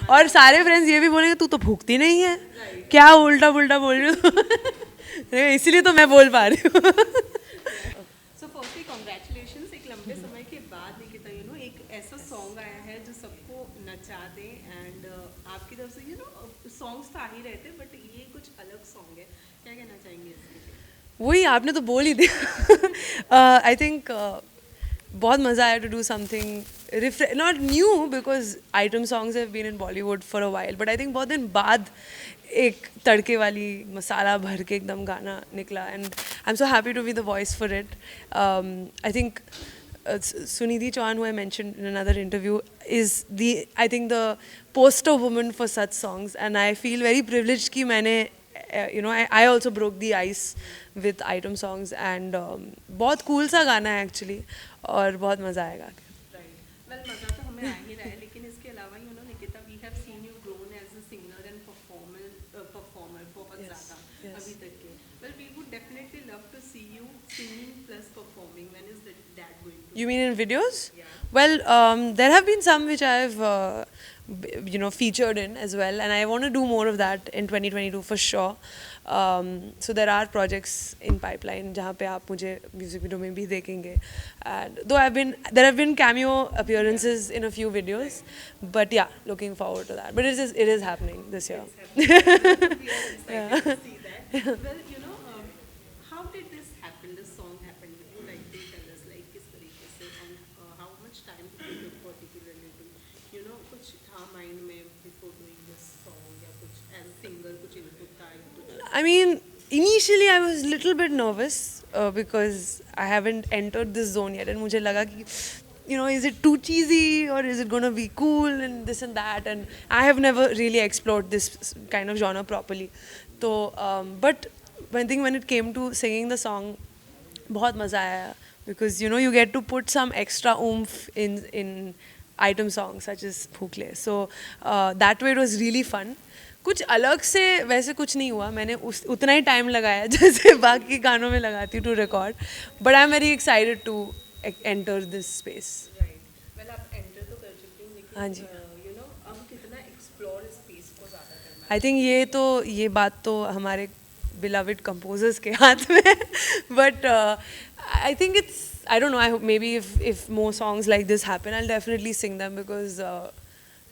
और सारे फ्रेंड्स ये भी बोलेंगे तू तो भूखती नहीं है, क्या उल्टा पुल्टा बोल रही हो इसीलिए तो मैं बोल पा रही हूँ सो फर्स्टली कॉन्ग्रेचुलेशंस, एक लंबे समय के बाद निकिता एक ऐसा सॉन्ग आया है जो सबको नचा दे एंड आपकी तरफ से सॉन्ग्स तो आ ही रहते बट ये कुछ अलग सॉन्ग है, क्या कहना चाहेंगे इसके लिए? वही आपने तो बोल ही दिया आई थिंक बहुत मज़ा आया to do something not new because item songs have been in Bollywood for a while, but I think बहुत दिन बाद एक तड़के वाली मसाला भर के एकदम गाना निकला and I am so happy to be the voice for it. I think Sunidhi Chauhan, who I mentioned in another interview, is I think the poster woman for such songs, and I feel very privileged कि मैंने I also broke the ice with item songs and बहुत cool सा गाना है actually और बहुत मज़ा आएगा. वेल मज़ा तो हमें आ ही रहा है, लेकिन इसके अलावा Nikita we have seen you grown as a singer and performer बहुत ज़्यादा अभी तक के. Well we would definitely love to see you singing plus performing. When is that going to? You mean in videos? Yeah. Well, there have been some which I've featured in as well, and I want to do more of that in 2022 for sure. So there are projects in pipeline जहाँ पे आप मुझे music video में भी देखेंगे. And though there have been cameo appearances in a few videos, but yeah, looking forward to that. But it is happening this year. Yeah. See that. Well, how did this happen? This song happened with you? Like, do tell us, like, किस तरीके से and how much time did you took particularly to, कुछ था mind में before doing this song या कुछ as a singer कुछ input था या कुछ? I mean, initially I was a little bit nervous because I haven't entered this zone yet, and मुझे लगा कि is it too cheesy or is it going to be cool and this and that, and I have never really explored this kind of genre properly. So, but I think when it came to singing the song, बहुत मज़ा आया because you get to put some extra oomph in item songs such as Phukle. So that way it was really fun. कुछ अलग से वैसे कुछ नहीं हुआ, मैंने उतना ही टाइम लगाया जैसे बाकी गानों में लगाती to record, but I am very excited to enter this space. Well आप एंटर तो कर चुके हैं, लेकिन हाँ जी. अब कितना एक्सप्लोर स्पेस को ज़्यादा करना है? आई थिंक ये बात तो हमारे beloved composers के हाथ में but I think I don't know, I hope maybe if more songs like this happen, I'll definitely sing them because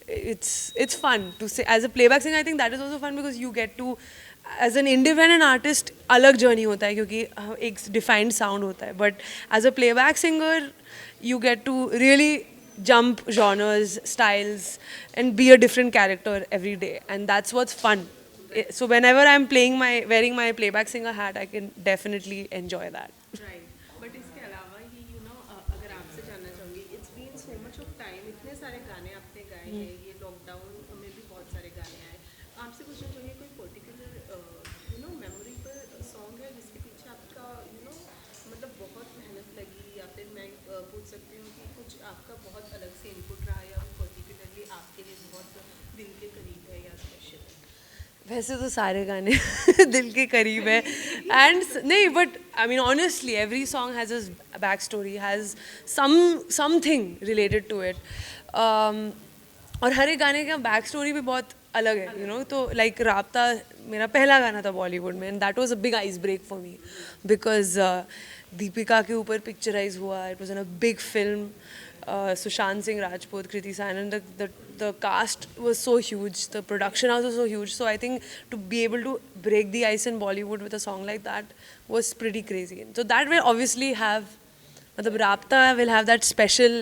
it's fun to say as a playback singer. I think that is also fun because you get to, as an independent artist, अलग journey होता है क्योंकि एक defined sound होता है, but as a playback singer you get to really jump genres, styles and be a different character every day, and that's what's fun. So whenever I'm wearing my playback singer hat, I can definitely enjoy that. Right. But इसके अलावा ही अगर आपसे जानना चाहूँगी, it's been so much of time, इतने सारे गाने आपने गाए हैं, ये लॉकडाउन में भी बहुत सारे गाने आए. आपसे पूछना चाहूँगी कोई पर्टिकुलर मेमोरेबल सॉन्ग है जिसके पीछे आपका मतलब बहुत मेहनत लगी, या फिर मैं पूछ सकती हूँ कि कुछ आपका बहुत अलग से इनपुट रहा या पर्टिकुलरली आपके लिए बहुत दिल के करीब है या स्पेशल? वैसे तो सारे गाने दिल के करीब है एंड नहीं, but I mean honestly every song has a back story, has something related to it, और हर एक गाने का बैक स्टोरी भी बहुत अलग है. तो लाइक राब्ता मेरा पहला गाना था बॉलीवुड में, and that was a big ice break for me because Deepika के ऊपर पिक्चराइज हुआ. It was in a big film. Sushant Singh Rajput, Kriti Sanon, the cast was so huge, the production house was so huge. So I think to be able to break the ice in Bollywood with a song like that was pretty crazy. So that will obviously have, matlab Rabta will have that special,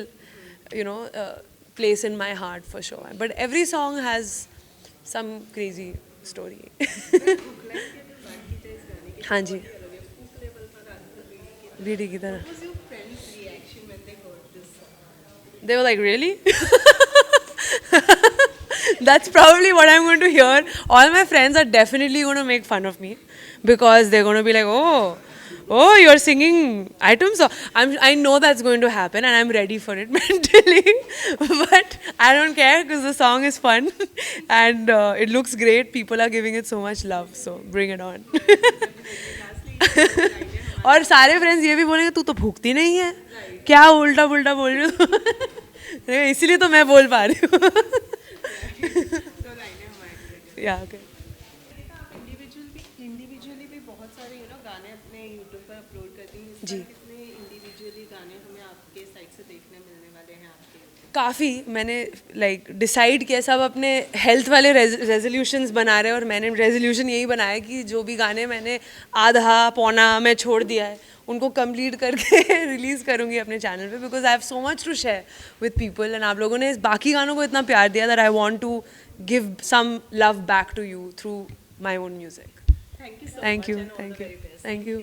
place in my heart for sure. But every song has some crazy story. हाँ जी. बीड़ी की तरह. What was your friend's reaction when they heard this song? They were like, really? That's probably what I'm going to hear. All my friends are definitely going to make fun of me because they're going to be like, oh, you're singing item song. I know that's going to happen and I'm ready for it mentally. But I don't care because the song is fun and it looks great. People are giving it so much love. So bring it on. और सारे friends ये भी बोलेंगे तू तो भूखती नहीं है, क्या उल्टा पुल्टा बोल रही हो इसीलिए तो मैं बोल पा रही हूँ. या ओके आप इंडिविजुअली भी बहुत सारे गाने अपने यूट्यूब पर अपलोड करती हैं। इस जी। बार कितने इंडिविजुअली गाने हमें आपके साइड से देखने मिलने वाले हैं आपके? काफ़ी मैंने लाइक डिसाइड किया, सब अपने हेल्थ वाले रेजोल्यूशंस बना रहे हैं और मैंने रेजोल्यूशन यही बनाया कि जो भी गाने मैंने आधा पौना मैं छोड़ दिया है उनको कंप्लीट करके रिलीज़ करूँगी अपने चैनल पे, because I have so much to share with people and आप लोगों ने इस बाकी गानों को इतना प्यार दिया that I want to give some love back to you through my own music. Thank you so thank much you and all the thank you very best. Thank you.